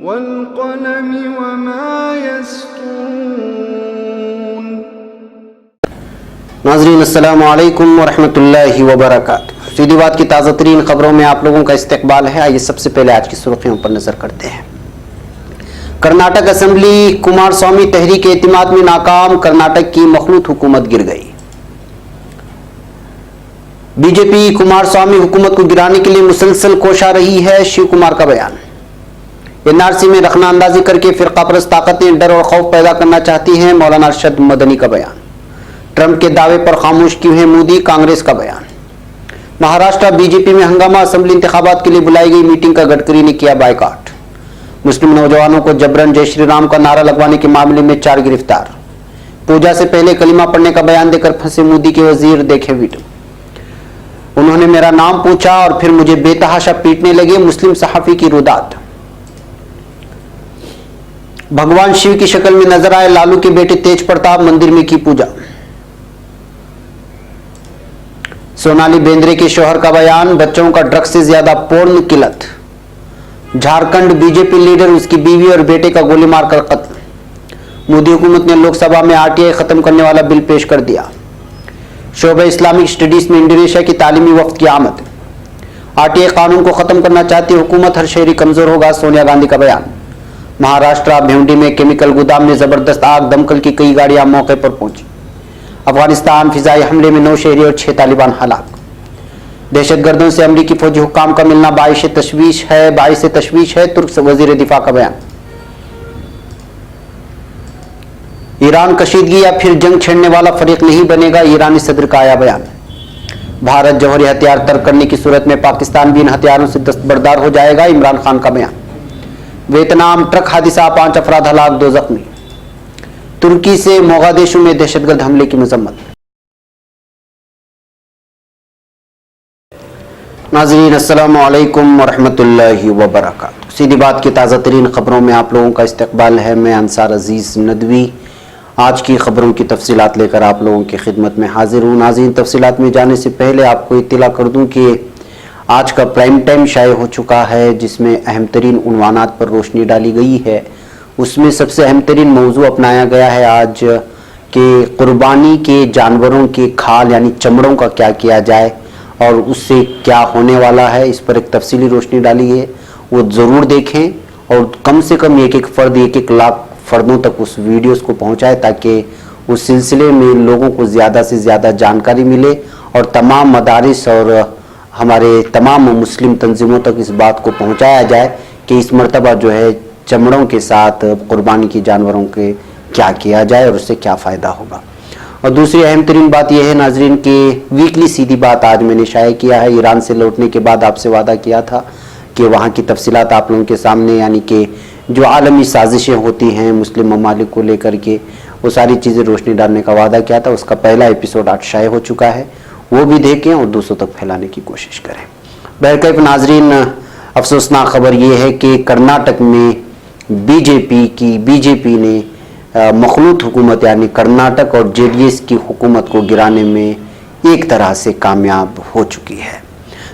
वल्क़लमि वमा यस्तूरून। नाज़रीन अस्सलामु अलैकुम वरहमतुल्लाहि वबरकातुहू। सीधी बात की ताज़ा तरीन खबरों में आप लोगों का इस्तकबाल है। आइए सबसे पहले आज की सुर्खियों पर नजर करते हैं। कर्नाटक असेंबली कुमारस्वामी तहरीक एतिमाद में नाकाम, कर्नाटक की मखलूत हुकूमत गिर गई। बीजेपी कुमारस्वामी हुकूमत को गिराने के लिए मुसलसल कोशा रही है, शिव कुमार का बयान। एनआरसी में रखना अंदाजी करके फिरकापरस्त ताकतें डर और खौफ पैदा करना चाहती हैं, मौलाना अरशद मदनी का बयान। ट्रंप के दावे पर खामोश क्यों है मोदी, कांग्रेस का बयान। महाराष्ट्र बीजेपी में हंगामा, असेंबली इंतखाबात के लिए बुलाई गई मीटिंग का गडकरी ने किया बायकॉट। मुस्लिम नौजवानों को जबरन जय श्री राम का नारा लगवाने के मामले में 4 गिरफ्तार। पूजा से पहले कलिमा पढ़ने का बयान देकर फंसे मोदी के वजीर, देखे वीडियो। उन्होंने मेरा नाम पूछा और फिर मुझे बेतहाशा पीटने लगे, मुस्लिम सहाफी की रुदात। भगवान शिव की शक्ल में नजर आए लालू के बेटे तेज प्रताप, मंदिर में की पूजा। सोनाली बेंद्रे के शौहर का बयान, बच्चों का ड्रग्स से ज्यादा पोर्न किलत। झारखंड बीजेपी लीडर, उसकी बीवी और बेटे का गोली मारकर कत्ल। मोदी हुकूमत ने लोकसभा में आरटीआई खत्म करने वाला बिल पेश कर दिया। शोबा इस्लामिक स्टडीज में इंडोनेशिया की तालीमी वफ्द की आमद। आरटीआई कानून को खत्म करना चाहती हुकूमत, हर शहरी कमजोर होगा, सोनिया गांधी का बयान। महाराष्ट्र भिवंडी में केमिकल गोदाम में जबरदस्त आग, दमकल की कई गाड़ियां मौके पर पहुंची। अफगानिस्तान फिजाई हमले में 9 शहरी और 6 तालिबान हलाक। दहशतगर्दों से अमरीकी फौजी हुक्काम का मिलना बाइश तशवीश है, तुर्क वजीर दिफा का बयान। ईरान कशीदगी या फिर जंग छेड़ने वाला फरीक नहीं बनेगा, ईरानी सदर का आया बयान। भारत जौहरी हथियार तर्क करने की सूरत में पाकिस्तान भी इन हथियारों से दस्तबरदार हो जाएगा, इमरान खान का बयान। वियतनाम ट्रक हादसा, 5 अफराद हलाक, 2 जख्मी। तुर्की से मोगादिशु में दहशतगर्द हमले की मजम्मत। नाज़रीन अस्सलामु अलैकुम वरहमतुल्लाहि वबरकातुहू। सीधी बात की ताज़ा तरीन खबरों में आप लोगों का इस्तकबाल है। मैं अंसार अजीज नदवी आज की खबरों की तफसीलात लेकर आप लोगों की खिदमत में हाजिर हूँ। नाज़रीन, तफसीलात में जाने से पहले आपको इत्तला कर दूँ कि आज का प्राइम टाइम शाये हो चुका है, जिसमें अहम तरीन उन्वानात पर रोशनी डाली गई है। उसमें सबसे अहम तरीन मौजू अपनाया गया है आज के कुर्बानी के जानवरों के खाल यानी चमड़ों का क्या किया जाए और उससे क्या होने वाला है, इस पर एक तफसीली रोशनी डाली है। वो ज़रूर देखें और कम से कम एक फ़र्द 1-1 लाख फ़र्दों तक उस वीडियोस को पहुंचाए, ताकि उस सिलसिले में लोगों को ज़्यादा से ज़्यादा जानकारी मिले और तमाम मदारिस और हमारे तमाम मुस्लिम तंजीमों तक इस बात को पहुंचाया जाए कि इस मरतबा जो है चमड़ों के साथ कुर्बानी की जानवरों के क्या किया जाए और उससे क्या फ़ायदा होगा। और दूसरी अहम तरीन बात यह है नाजरीन कि वीकली सीधी बात आज मैंने शाये किया है। ईरान से लौटने के बाद आपसे वादा किया था कि वहाँ की तफसीलात आप लोगों के सामने, यानी कि जो आलमी साजिशें होती हैं मुस्लिम ममालिक को लेकर के, वो सारी चीज़ें रोशनी डालने का वादा किया था। उसका पहला एपिसोड आज शाये हो चुका है, वो भी देखें और दूसरों तक फैलाने की कोशिश करें। बहरकैफ नाजरीन, अफसोसनाक खबर ये है कि कर्नाटक में बीजेपी ने मखलूत हुकूमत यानी कर्नाटक और जेडीएस की हुकूमत को गिराने में एक तरह से कामयाब हो चुकी है।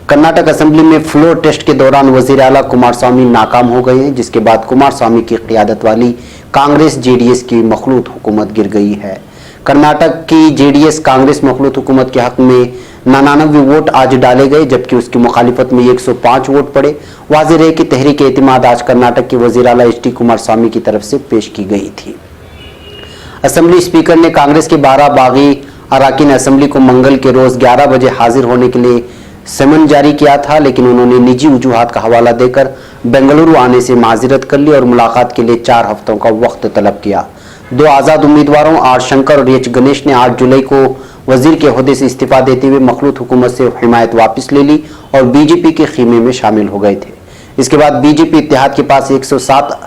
कर्नाटक असेंबली में फ्लोर टेस्ट के दौरान वजीर आला कुमारस्वामी नाकाम हो गए हैं, जिसके बाद कुमारस्वामी की क़ियादत वाली कांग्रेस जेडीएस की मखलूत हुकूमत गिर गई है। कर्नाटक की जेडीएस कांग्रेस मखलूत हुकूमत के हक में 99 वोट आज डाले गए, जबकि उसकी मुखालिफत में 105 वोट पड़े। वाज़ेह है कि तहरीक एतिमाद आज कर्नाटक के वज़ीर आला एच.डी. कुमारस्वामी की तरफ से पेश की गई थी। असेंबली स्पीकर ने कांग्रेस के 12 बागी अराकीन असेंबली को मंगल के रोज 11 बजे हाजिर होने के लिए समन जारी किया था, लेकिन उन्होंने निजी वजूहात का हवाला देकर बेंगलुरु आने से माजिरत कर ली और मुलाकात के लिए 4 हफ्तों का वक्त तलब किया। 2 आज़ाद उम्मीदवारों आर शंकर और एच गणेश ने 8 जुलाई को वजीर के ओहदे से इस्तीफा देते हुए मखलूत हुकूमत से हिमायत वापस ले ली और बीजेपी के खीमे में शामिल हो गए थे। इसके बाद बीजेपी इत्तेहाद के पास 107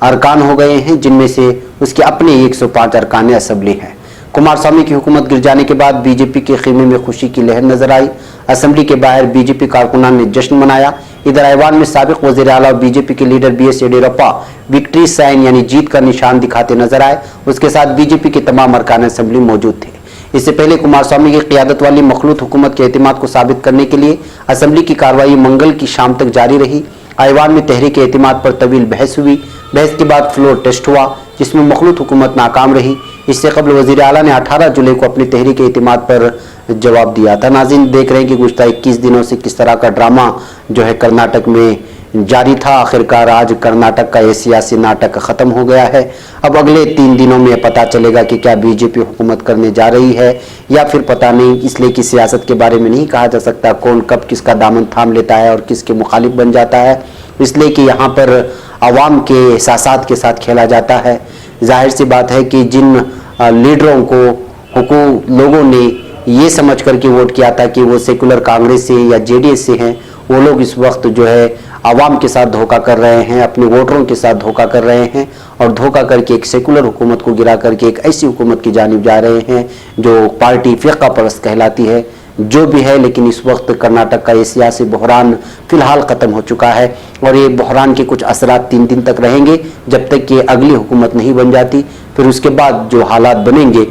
अरकान हो गए हैं, जिनमें से उसके अपने 105 अरकान असेंबली हैं। कुमारस्वामी की हुकूमत गिर जाने के बाद बीजेपी के खीमे में खुशी की लहर नजर आई। असेंबली के बाहर बीजेपी कारकुनान ने जश्न मनाया। इधर ऐवान में साबिक वज़ीर आला और बीजेपी के leader B S. Yediyurappa victory sign यानी जीत का निशान दिखाते नजर आए। उसके साथ बीजेपी के तमाम अरकान असेंबली मौजूद थे। इससे पहले कुमारस्वामी की क़ियादत वाली मखलूत हुकूमत के एतमाद को साबित करने के लिए असेंबली की कार्रवाई मंगल की शाम तक जारी रही। ऐवान में तहरीक एतिमाद पर तवील बहस हुई। बहस के बाद फ्लोर टेस्ट हुआ जिसमें मखलूत हुकूमत नाकाम रही। इससे कबल वज़ीर आला ने 18 जुलाई को अपनी तहरीक एतिमाद पर जवाब दिया था। नाज़रीन, देख रहे हैं कि गुज़श्ता 21 दिनों से किस तरह का ड्रामा जो है कर्नाटक में जारी था। आखिरकार आज कर्नाटक का ये सियासी नाटक खत्म हो गया है। अब अगले 3 दिनों में पता चलेगा कि क्या बीजेपी हुकूमत करने जा रही है या फिर पता नहीं, इसलिए कि सियासत के बारे में नहीं कहा जा सकता कौन कब किसका दामन थाम लेता है और किसके मुखालिफ बन जाता है, इसलिए कि यहाँ पर आवाम के एहसासात के साथ खेला जाता है। जाहिर सी बात है कि जिन लीडरों को लोगों ने ये समझ करके वोट किया था कि वो सेकुलर कांग्रेस से या जेडीएस से हैं, वो लोग इस वक्त जो है आवाम के साथ धोखा कर रहे हैं, अपने वोटरों के साथ धोखा कर रहे हैं और धोखा करके एक सेकुलर हुकूमत को गिरा करके एक ऐसी हुकूमत की जानिब जा रहे हैं जो पार्टी फ़िक़्हा परस्त कहलाती है। जो भी है, लेकिन इस वक्त कर्नाटक का ये सियासी बहरान फिलहाल ख़त्म हो चुका है और ये बहरान के कुछ असरात 3 दिन तक रहेंगे जब तक कि अगली हुकूमत नहीं बन जाती। फिर उसके बाद जो हालात बनेंगे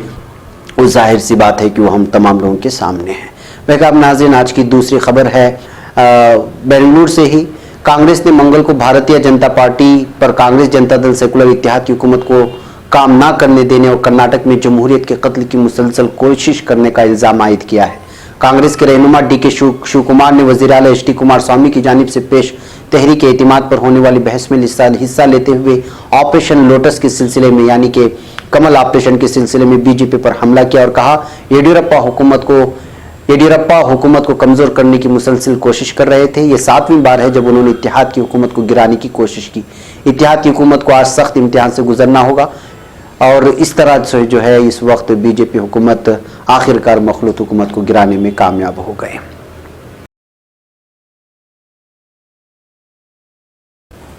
वो जाहिर सी बात है कि वो हम तमाम लोगों के सामने हैं। वैसे नाज़रीन, आज की दूसरी खबर है बेंगलुरु से ही। कांग्रेस ने मंगल को भारतीय जनता पार्टी पर कांग्रेस जनता दल सेकुलर इत्तेहाद की हुकूमत को काम ना करने देने और कर्नाटक में जमहूरियत के कत्ल की मुसलसल कोशिश करने का इल्ज़ाम आयद किया है। कांग्रेस के रहनुमा डीके शिवकुमार ने वज़ीर आला एच डी कुमारस्वामी की जानिब से पेश तहरीक एतिमाद पर होने वाली बहस में हिस्सा लेते हुए ऑपरेशन लोटस के सिलसिले में यानी कि कमल ऑपरेशन के सिलसिले में बीजेपी पर हमला किया और कहा येडियुरप्पा हुकूमत को कमजोर करने की मुसलसल कोशिश कर रहे थे। ये 7वीं बार है जब उन्होंने इत्तेहाद की हुकूमत को गिराने की कोशिश की। इत्तेहाद की हुकूमत को आज सख्त इम्तिहान से गुजरना होगा और इस तरह से जो है इस वक्त बीजेपी हुकूमत आखिरकार मखलूत हुकूमत को गिराने में कामयाब हो गए।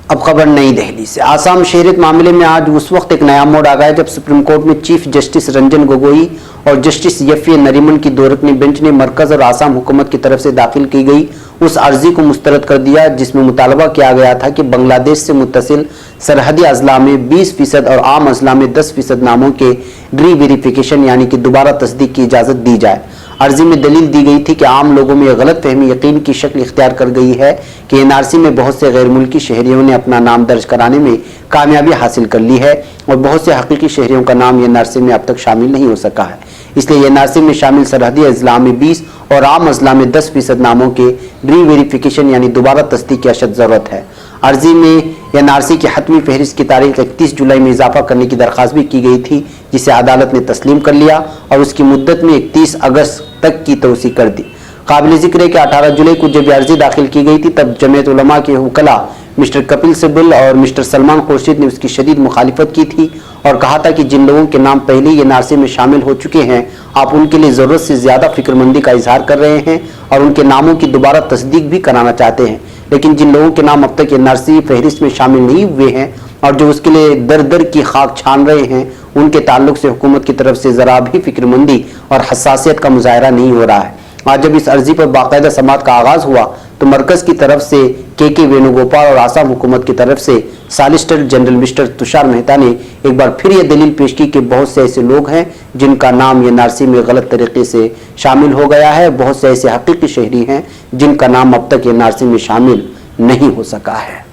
अब खबर नई दिल्ली से। आसाम शहरियत मामले में आज उस वक्त एक नया मोड़ आ गया जब सुप्रीम कोर्ट में चीफ जस्टिस रंजन गोगोई और जस्टिस एफ.ए. नरीमन की 2 रुकनी बेंच ने मरकज और आसाम हुकूमत की तरफ से दाखिल की गई उस अर्जी को मुस्तरद कर दिया जिसमें मुतालबा किया गया था कि बांग्लादेश से मुत्तसिल सरहदी अजला में 20% और आम अजला में 10% नामों के री-वेरिफिकेशन यानी कि दोबारा तस्दीक की इजाज़त दी जाए। अर्जी में दलील दी गई थी कि आम लोगों में गलत फहमी यकीन की शक्ल इख्तियार कर गई है कि एनआरसी में बहुत से गैर मुल्की शहरियों ने अपना नाम दर्ज कराने में कामयाबी हासिल कर ली है और बहुत से हकीकी शहरियों का नाम एनआरसी में अब तक शामिल नहीं हो सका है। इसलिए एनआरसी में शामिल सरहदी अजला में 20 और आम अजला में 10% नामों के री-वेरिफिकेशन यानी दोबारा तस्दीक की अशद ज़रूरत है। अर्जी में एनआरसी की हतमी फहरिस्त की तारीख 31 जुलाई में इजाफा करने की दरख्वास्त भी की गई थी जिसे अदालत ने तस्लीम कर लिया और उसकी मुद्दत में 31 अगस्त तक की तोसी कर दी। काबिल जिक्र है कि 18 जुलाई को जब अर्जी दाखिल की गई थी तब जमीयत उलमा के वकला मिस्टर कपिल सिब्बल और मिस्टर सलमान खुर्शीद ने उसकी शदीद मुखालिफत की थी और कहा था कि जिन लोगों के नाम पहले ही एनआरसी में शामिल हो चुके हैं आप उनके लिए ज़रूरत से ज़्यादा फिक्रमंदी का इजहार कर रहे हैं और उनके नामों की दोबारा तस्दीक भी कराना चाहते हैं। लेकिन जिन लोगों के नाम अब तक एनआरसी फहरिस्त में शामिल नहीं हुए हैं और जो उसके लिए दर दर की खाक छान रहे हैं उनके ताल्लुक से हुकूमत की तरफ से ज़रा भी फिक्रमंदी और हसासियत का मुजाहरा नहीं हो रहा है। आज जब इस अर्जी पर बाकायदा समाअत का आगाज़ हुआ तो मरकज़ की तरफ से के वेणुगोपाल और आसाम हुकूमत की तरफ से solicitor general mister Tushar Mehta ने एक बार फिर यह दलील पेश की कि बहुत से ऐसे लोग हैं जिनका नाम एनआरसी में गलत तरीके से शामिल हो गया है, बहुत से ऐसे हकीकी शहरी हैं जिनका नाम अब तक एनआरसी में शामिल नहीं हो सका है।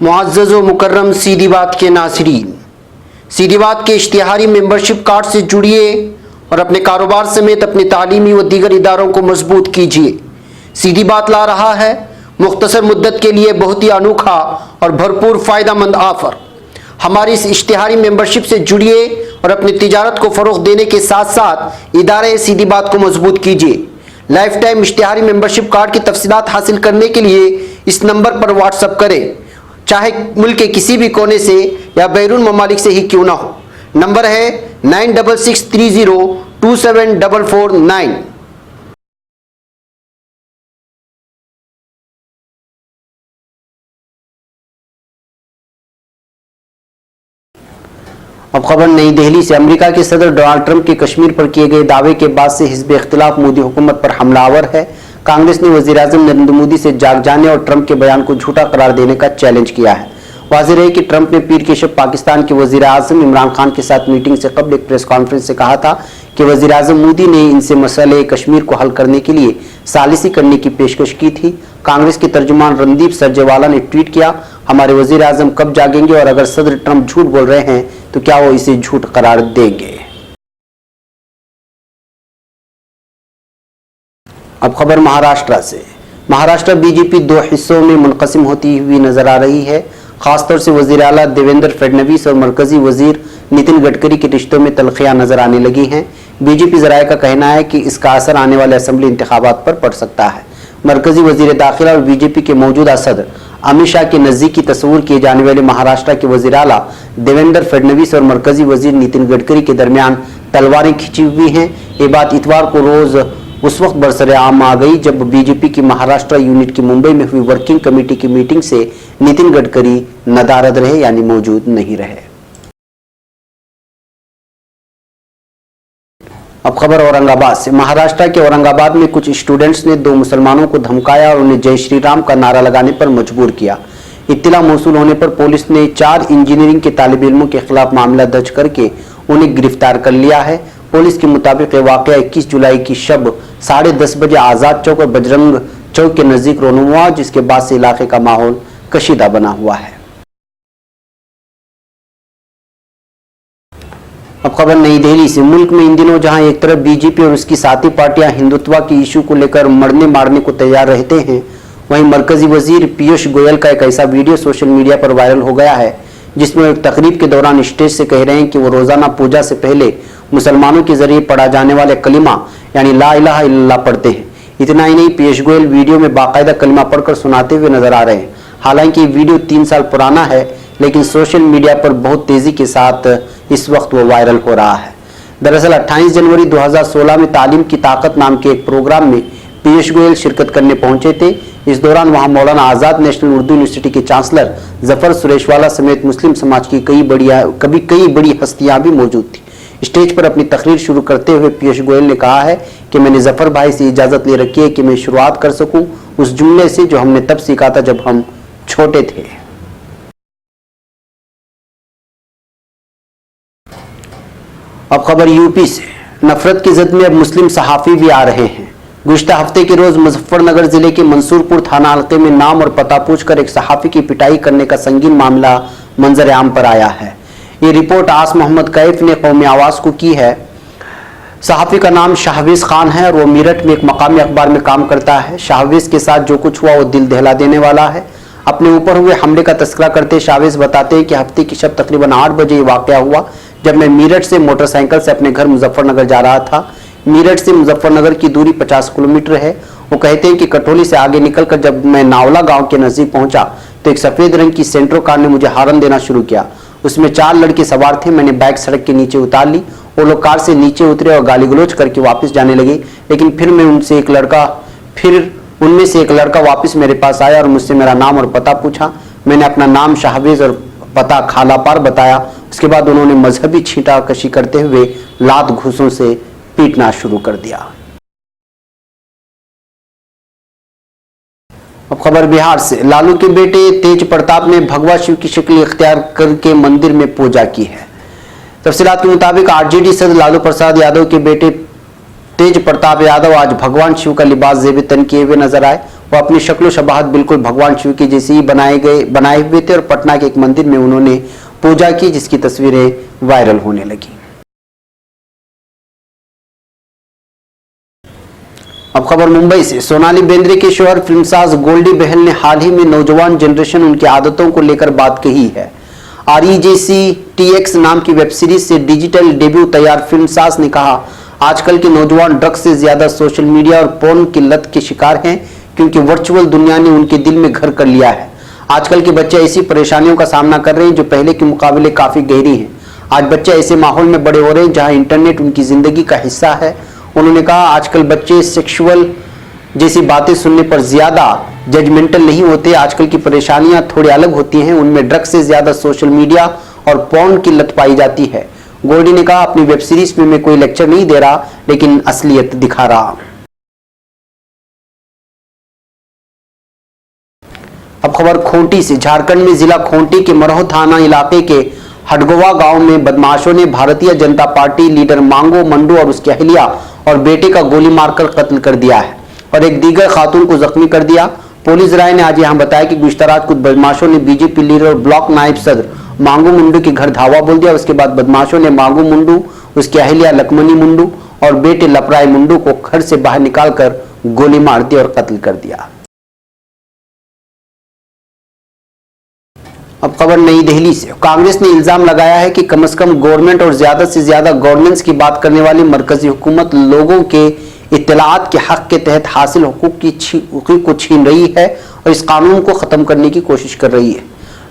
मुअज़्ज़ज़ व मुकर्रम सीधी बात के नाज़रीन, सीधी बात के इश्तिहारी मेंबरशिप कार्ड से जुड़िए और अपने कारोबार समेत अपने तालीमी व दीगर इदारों को मजबूत कीजिए। सीधी बात ला रहा है मुख्तसर मुद्दत के लिए बहुत ही अनोखा और भरपूर फ़ायदेमंद ऑफ़र। हमारी इस इश्तिहारी मेंबरशिप से जुड़िए और अपनी तिजारत को फ़रोग़ देने के साथ साथ इदारे सीधी बात को मजबूत कीजिए। लाइफ टाइम इश्तिहारी मेंबरशिप कार्ड की तफसीलात हासिल करने के लिए इस नंबर पर व्हाट्सअप करें, चाहे मुल्क के किसी भी कोने से या बैरून ममालिक से ही क्यों ना हो। नंबर है 9663027449। अब खबर नई दिल्ली से। अमेरिका के सदर डोनाल्ड ट्रंप के कश्मीर पर किए गए दावे के बाद से हिज़्ब इख्तिलाफ मोदी हुकूमत पर हमलावर है। कांग्रेस ने वज़ीर आज़म नरेंद्र मोदी से जाग जाने और ट्रंप के बयान को झूठा करार देने का चैलेंज किया है। वाज़ेह है कि ट्रंप ने पीर के शब पाकिस्तान के वज़ीर आज़म इमरान खान के साथ मीटिंग से कबल एक प्रेस कॉन्फ्रेंस से कहा था कि वज़ीर आज़म मोदी ने इनसे मसले कश्मीर को हल करने के लिए सालिसी करने की पेशकश की थी। कांग्रेस के तर्जुमान रणदीप सरजेवाला ने ट्वीट किया, हमारे वज़ीर आज़म कब जागेंगे और अगर सदर ट्रंप झूठ बोल रहे हैं तो क्या वो इसे झूठ करार देंगे। अब खबर महाराष्ट्र से। महाराष्ट्र बीजेपी दो हिस्सों में मुनक़सिम होती हुई नजर आ रही है। खासतौर से वज़ीर आला देवेंद्र फडणवीस और मरकजी वजीर नितिन गडकरी के रिश्तों में तलखियां नजर आने लगी हैं। बीजेपी ज़राए का कहना है कि इसका असर आने वाले असेंबली इंतखाबात पर पड़ सकता है। मरकजी वजीर दाखिला और बीजेपी के मौजूदा सदर अमित शाह के नज़दीकी तस्वूर किए जाने वाले महाराष्ट्र के वज़ीर आला देवेंद्र फडणवीस और मरकजी वजीर नितिन गडकरी के दरमियान तलवारें खिंची हुई हैं। ये बात इतवार को रोज उस वक्त बरसरे आम आ गई जब बीजेपी की महाराष्ट्र यूनिट की मुंबई में हुई वर्किंग कमेटी की मीटिंग से नितिन गडकरी नदारद रहे, यानी मौजूद नहीं रहे। अब खबर औरंगाबाद से। महाराष्ट्र के औरंगाबाद में कुछ स्टूडेंट्स ने दो मुसलमानों को धमकाया और उन्हें जय श्री राम का नारा लगाने पर मजबूर किया। इत्तिला मौसूल होने पर पुलिस ने 4 इंजीनियरिंग के तालिब इल्मों के खिलाफ मामला दर्ज करके उन्हें गिरफ्तार कर लिया है। पुलिस के मुताबिक यह वाकया 21 जुलाई की शब 10:30 बजे आजाद चौक और बजरंग चौक के नजदीक रोना हुआ, जिसके बाद से इलाके का माहौल कशीदा बना हुआ है। अब खबर नई दिल्ली से। मुल्क में इन दिनों जहां एक तरफ बीजेपी और उसकी साथी पार्टियां हिंदुत्व की इशू को लेकर मरने मारने को तैयार रहते हैं, वहीं मरकजी वजीर पीयूष गोयल का एक ऐसा वीडियो सोशल मीडिया पर वायरल हो गया है जिसमें एक तकरीब के दौरान स्टेज से कह रहे हैं कि वो रोजाना पूजा से पहले मुसलमानों के जरिए पढ़ा जाने वाले कलिमा यानी ला इलाहा इल्लल्लाह पढ़ते हैं। इतना ही नहीं, पीयूष गोयल वीडियो में बाकायदा कलिमा पढ़कर सुनाते हुए नजर आ रहे हैं। हालांकि ये वीडियो 3 साल पुराना है, लेकिन सोशल मीडिया पर बहुत तेजी के साथ इस वक्त वो वायरल हो रहा है। दरअसल 28 जनवरी 2016 में तालीम की ताकत नाम के एक प्रोग्राम में पीयूष गोयल शिरकत करने पहुंचे थे। इस दौरान वहां मौलाना आजाद नेशनल उर्दू यूनिवर्सिटी के चांसलर जफर सुरेशवाला समेत मुस्लिम समाज की कई बड़ी हस्तियां भी मौजूद थी। स्टेज पर अपनी तकरीर शुरू करते हुए पीयूष गोयल ने कहा है कि मैंने जफर भाई से इजाजत ले रखी है कि मैं शुरुआत कर सकूं उस जुमले से जो हमने तब सीखा था जब हम छोटे थे। अब खबर यूपी से। नफरत की जद में अब मुस्लिम सहाफी भी आ रहे हैं। गुज़िश्ता हफ्ते के रोज मुजफ्फरनगर जिले के मंसूरपुर थाना हल्के में नाम और पता पूछकर एक सहाफी की पिटाई करने का संगीन मामला मंजर आम पर आया है। ये रिपोर्ट आस मोहम्मद कैफ ने कौमी आवाज को की है। सहाफी का नाम शाहवेज खान है और वो मेरठ में एक मकामी अखबार में काम करता है। शाहवेज के साथ जो कुछ हुआ वो दिल दहला देने वाला है। अपने ऊपर हुए हमले का तस्करा करते शाहवेज बताते हैं कि हफ्ते की शब तकरीबन 8 बजे ये वाकया हुआ जब मैं मेरठ से मोटरसाइकिल से अपने घर मुजफ्फरनगर जा रहा था। मेरठ से मुजफ्फरनगर की दूरी 50 किलोमीटर है। वो कहते हैं कि कटोली से आगे निकलकर जब मैं नावला गांव के नजदीक पहुंचा तो एक सफेद रंग की सेंट्रो कार ने मुझे हारन देना शुरू किया। उसमें 4 लड़के सवार थे। मैंने बाइक सड़क के नीचे उतार ली। वो लोग कार से नीचे उतरे और गाली गलौज करके वापस जाने लगे, लेकिन फिर उनमें से एक लड़का वापस मेरे पास आया और मुझसे मेरा नाम और पता पूछा। मैंने अपना नाम शाहवेज और पता खालापार बताया। उसके बाद उन्होंने मजहबी छींटाकशी करते हुए लात घूसों से पीटना शुरू कर दिया। अब खबर बिहार से। लालू के बेटे तेज प्रताप ने भगवा शिव की शक्ल इख्तियार करके मंदिर में पूजा की है। तफसीलात के मुताबिक आरजेडी सदस्य लालू प्रसाद यादव के बेटे तेज प्रताप यादव आज भगवान शिव का लिबास जेब तन किए हुए नजर आए। वो अपनी शक्ल शबाहत बिल्कुल भगवान शिव की जैसी ही बनाए हुए थे और पटना के एक मंदिर में उन्होंने पूजा की, जिसकी तस्वीरें वायरल होने लगी। अब खबर मुंबई से। सोनाली बेंद्रे के शौहर फिल्मसाज गोल्डी बहल ने हाल ही में नौजवान जनरेशन उनकी आदतों को लेकर बात कही है। REJCTX नाम की वेब सीरीज से डिजिटल डेब्यू तैयार फिल्मसाज ने कहा, आजकल के नौजवान ड्रग्स से ज्यादा सोशल मीडिया और पोर्न की लत के शिकार हैं, क्योंकि वर्चुअल दुनिया ने उनके दिल में घर कर लिया है। आजकल के बच्चे ऐसी परेशानियों का सामना कर रहे हैं जो पहले के मुकाबले काफी गहरी हैं। आज बच्चे ऐसे माहौल में बड़े हो रहे हैं जहां इंटरनेट उनकी जिंदगी का हिस्सा है। उन्होंने कहा, आजकल बच्चे सेक्सुअल जैसी बातें सुनने पर ज्यादा जजमेंटल नहीं होते। आजकल की परेशानियां थोड़ी अलग होती हैं। उनमें ड्रग्स से ज्यादा सोशल मीडिया और पोर्न की लत पाई जाती है। गोल्डी ने कहा, अपनी वेब सीरीज में मैं कोई लेक्चर नहीं दे रहा, लेकिन असलियत दिखा रहा। अब खबर खूंटी से। झारखंड में जिला खूंटी के मरहो थाना इलाके के हडगोवा गांव में बदमाशों ने भारतीय जनता पार्टी लीडर मांगो मंडू और उसकी अहलिया और बेटे का गोली मारकर कत्ल कर दिया है और एक दीगर खातून को जख्मी कर दिया। पुलिस राय ने आज यहां बताया कि गुज़श्ता रात कुछ बदमाशों ने बीजेपी लीडर और ब्लॉक नायब सदर मांगू मुंडू के घर धावा बोल दिया। उसके बाद बदमाशों ने मांगू मुंडू, उसकी अहलिया लक्ष्मणी मुंडू और बेटे लपराय मुंडू को घर से बाहर निकालकर गोली मार दी और कत्ल कर दिया। अब खबर नई दिल्ली से। कांग्रेस ने इल्जाम लगाया है कि कम से कम गवर्नमेंट और ज्यादा से ज्यादा गवर्नेंस की बात करने वाली मरकजी हुकूमत लोगों के इत्तलाआत के हक के तहत हासिल हुकूक को छीन रही है और इस कानून को खत्म करने की कोशिश कर रही है।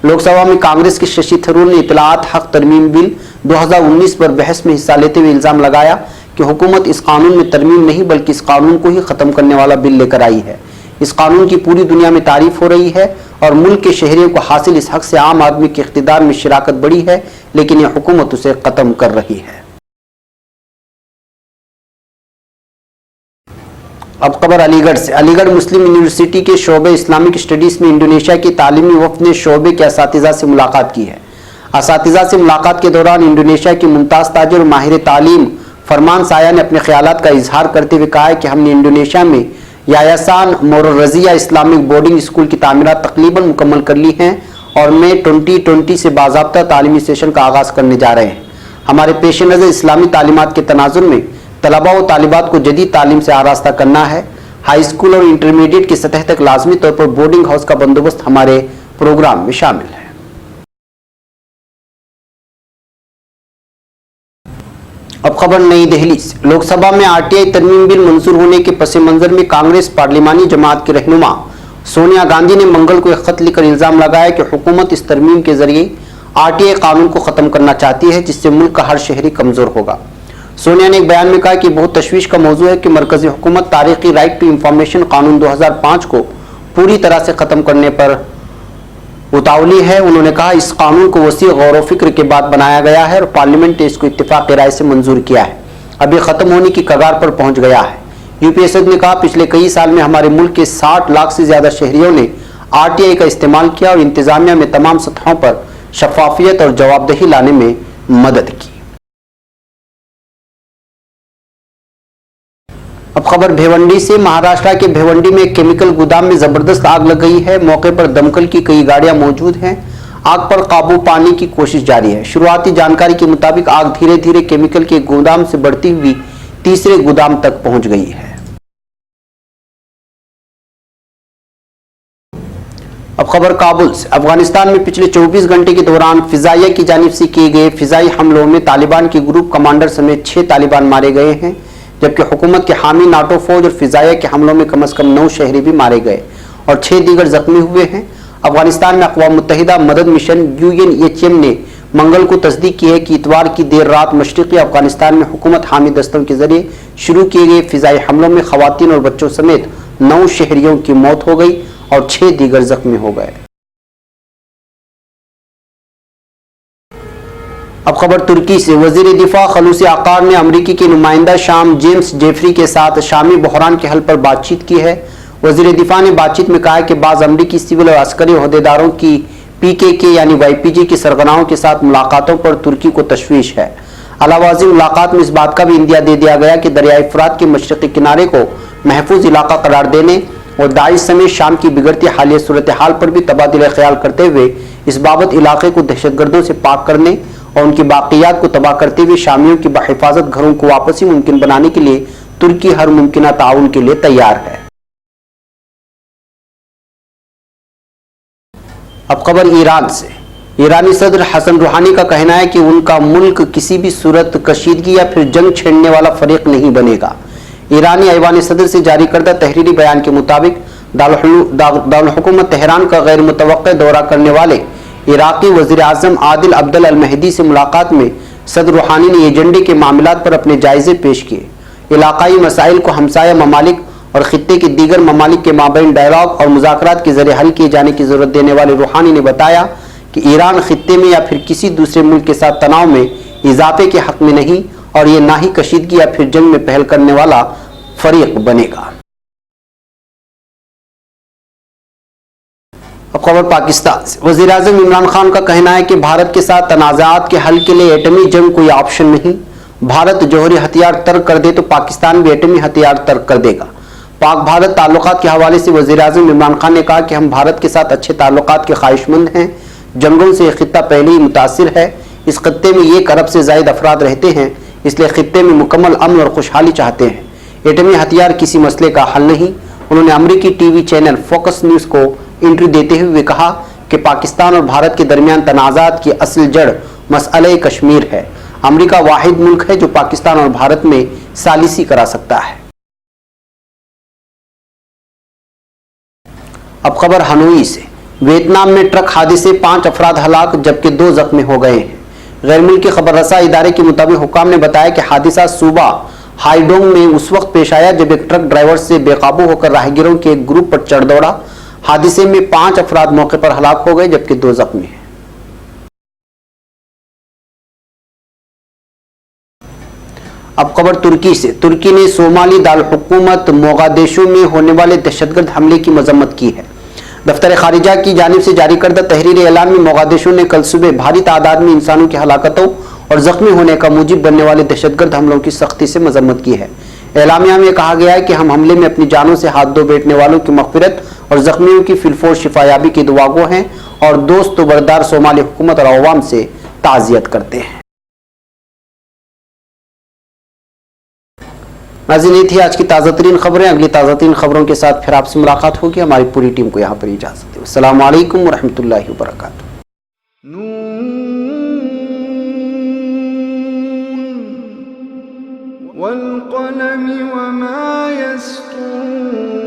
लोकसभा में कांग्रेस के शशि थरूर ने इत्तलाआत हक तरमीम बिल 2019 पर बहस में हिस्सा लेते हुए इल्जाम लगाया कि हुकूमत इस कानून में तरमीम नहीं बल्कि इस कानून को ही खत्म करने वाला बिल लेकर आई है। इस कानून की पूरी दुनिया में तारीफ हो रही है और मुल्क के शहरियों को हासिल इस हक से आम आदमी के इख्तिदार में शिराकत बढ़ी है, लेकिन यह हुकूमत उसे खत्म कर रही है। अब खबर अलीगढ़ से। अलीगढ़ मुस्लिम यूनिवर्सिटी के शोबे इस्लामिक स्टडीज में इंडोनेशिया की तालीमी वफ्द ने शोबे के असातिज़ा से मुलाकात की है। असातिज़ा से मुलाकात के दौरान इंडोनेशिया के मुमताज़ ताजिर और माहिर तालीम फरमान साया ने अपने ख्यालात का इजहार करते हुए कहा है कि हमने इंडोनेशिया में यायासान मोररजिया इस्लामिक बोर्डिंग स्कूल की तामीरात तकरीबन मुकम्मल कर ली हैं और मई 2020 से बाज़ाब्ता तालीमी सेशन का आगाज़ करने जा रहे हैं। हमारे पेश नज़र इस्लामी तालीमात के तनाजुर में तलबा व तालिबात को जदीद तालीम से आरास्ता करना है। हाई स्कूल और इंटरमीडिएट की सतह तक लाजमी तौर पर बोर्डिंग हाउस का बंदोबस्त हमारे प्रोग्राम में शामिल है। अब खबर नई दिल्ली से। लोकसभा में आरटीआई तरमीम बिल मंजूर होने के पस मंजर में कांग्रेस पार्लिमानी जमात की रहनुमा सोनिया गांधी ने मंगल को एक खत लिखकर इल्जाम लगाया कि हुकूमत इस तरमीम के जरिए आरटीआई कानून को खत्म करना चाहती है, जिससे मुल्क का हर शहरी कमजोर होगा। सोनिया ने एक बयान में कहा कि बहुत तशवीश का मौजू है कि मरकजी हुकूमत तारीखी राइट टू इंफॉर्मेशन कानून 2005 को पूरी तरह से खत्म करने पर उतावली है। उन्होंने कहा इस कानून को वसी गौर फिक्र के बाद बनाया गया है और पार्लियामेंट ने इसको इत्तेफाक राय से मंजूर किया है। अब ये खत्म होने की कगार पर पहुंच गया है। यूपीए सदर ने कहा पिछले कई साल में हमारे मुल्क के 60 लाख से ज्यादा शहरियों ने आरटीआई का इस्तेमाल किया और इंतजामिया में तमाम सतहों पर शफाफियत और जवाबदेही लाने में मदद की। अब खबर भिवंडी से। महाराष्ट्र के भिवंडी में केमिकल गोदाम में जबरदस्त आग लग गई है। मौके पर दमकल की कई गाड़ियां मौजूद हैं। आग पर काबू पाने की कोशिश जारी है। शुरुआती जानकारी के मुताबिक आग धीरे धीरे केमिकल के गोदाम से बढ़ती हुई तीसरे गोदाम तक पहुंच गई है। अब खबर काबुल से। अफगानिस्तान में पिछले 24 घंटे के दौरान फिजाइया की जानिब से किए गए फिजाई हमलों में तालिबान के ग्रुप कमांडर समेत 6 तालिबान मारे गए हैं, जबकि हुकूमत के हामी नाटो फौज और फिजाइया के हमलों में कम से कम 9 शहरी भी मारे गए और 6 दीगर जख्मी हुए हैं। अफगानिस्तान में अक़वाम मुत्तहिदा मदद मिशन UNHCR ने मंगल को तस्दीक की है कि इतवार की देर रात मशरिकी अफगानिस्तान में हुकूमत हामी दस्तों के जरिए शुरू किए गए फिजाई हमलों में खवातीन और बच्चों समेत 9 शहरियों की मौत हो गई और 6 दीगर जख्मी हो गए। अब खबर तुर्की से। वजीर दिफा खलूसी आकार ने अमरीकी के नुमाइंदा शाम जेम्स जेफरी के साथ शामी बहरान के हल पर बातचीत की है। वजीर दिफा ने बातचीत में कहा कि बाज़ अमरीकी सिविल और अस्करी ओहदेदारों की PKK यानी YPG के सरगनाओं के साथ मुलाकातों पर तुर्की को तशवीश है। अलावाजी मुलाकात में इस बात का भी इंदिया दे दिया गया कि दरियाई फरात के मशरक़ी किनारे को महफूज इलाका करार देने और दाइश समेत शाम की बिगड़ती हालिया सूरत हाल पर भी तबादला ख्याल करते हुए इस बाबत इलाके को दहशतगर्दों से पाक करने और उनकी बाकियात को तबाह करते हुए शामियों की बहिफाजत घरों को वापसी मुमकिन बनाने के लिए तुर्की हर मुमकिन ताउन के लिए तैयार है। अब खबर ईरान से। ईरानी सदर हसन रूहानी का कहना है कि उनका मुल्क किसी भी सूरत कशीदगी या फिर जंग छेड़ने वाला फरीक नहीं बनेगा। ईरानी ऐवान सदर से जारी करदा तहरीरी बयान के मुताबिक दारुल हुकूमत तेहरान का गैर मुतवक्के दौरा करने वाले इराकी वज़ीर आज़म आदिल अब्दुल अल महदी से मुलाकात में सदर रूहानी ने एजेंडे के मामलात पर अपने जायजे पेश किए। इलाकाई मसाइल को हमसाया ममालिक और खित्ते के दीगर ममालिक के माबैन डायलॉग और मुज़ाकरात के जरिए हल किए जाने की जरूरत देने वाले रूहानी ने बताया कि ईरान खित्ते में या फिर किसी दूसरे मुल्क के साथ तनाव में इजाफे के हक में नहीं और ये ना ही कशीदगी या फिर जंग में पहल करने वाला फरीक बनेगा। अब खबर पाकिस्तान से। वजीर आजम इमरान खान का कहना है कि भारत के साथ तनाज़ात के हल के लिए एटमी जंग कोई ऑप्शन नहीं। भारत जौहरी हथियार तर्क कर दे तो पाकिस्तान भी एटमी हथियार तर्क कर देगा। पाक भारत ताल्लुकात के हवाले से वजीर आजम इमरान खान ने कहा कि हम भारत के साथ अच्छे ताल्लुकात के ख्वाहिशमंद हैं। जंगों से खित्ता पहले ही मुतासिर है। इस खत्ते में 1 अरब से ज़ायद अफराद रहते हैं, इसलिए खित्ते में मुकम्मल अमन और खुशहाली चाहते हैं। एटमी हथियार किसी मसले का हल नहीं। उन्होंने अमरीकी टीवी चैनल फोकस न्यूज़ को इंटरव्यू देते हुए कहा कि पाकिस्तान और भारत के दरमियान तनाज़ात की असल जड़ मसअले कश्मीर है। अमरीका वाहिद मुल्क है जो पाकिस्तान और भारत में सालिसी करा सकता है। अब खबर हनोई से। वियतनाम में ट्रक हादसे 5 अफराद हलाक जबकि 2 जख्मी हो गए हैं। गैर मुल्की खबर रसा इदारे के मुताबिक हुक्काम ने बताया कि हादसा सूबा हाईडोंग में उस वक्त पेश आया जब एक ट्रक ड्राइवर से बेकाबू होकर राहगीरों के एक ग्रुप पर चढ़ दौड़ा। हादसे में 5 अफराद मौके पर हलाक हो गए जबकि 2 जख्मी हैं। अब खबर तुर्की से। तुर्की ने सोमाली दारुल-हुकूमत मोगादिशु में होने वाले दहशतगर्द हमले की मजम्मत की है। दफ्तर खारिजा की जानिब से जारी करदा तहरीर ऐलान में मोगादिशु ने कल सुबह भारी तादाद में इंसानों की हलाकतों और जख्मी होने का मूजिब बनने वाले दहशतगर्द हमलों की सख्ती से मजम्मत की है। एलामिया में कहा गया है कि हम हमले में अपनी जानों से हाथ धो बैठने वालों की मग़फ़िरत और जख्मियों की फिलफोर शिफायाबी की दुआगो हैं और दोस्त बरदार सोमाली हुकूमत और अवाम से ताज़ियत करते हैं। नाज़रीन, ये थी आज की ताज़ा तरीन खबरें। अगली ताज़ा तरीन खबरों के साथ फिर आपसे मुलाकात होगी। हमारी पूरी टीम को यहाँ पर इजाज़त है। अस्सलामु अलैकुम व रहमतुल्लाहि व बरकातुहू। वल क़लम वमा यस्तूरून।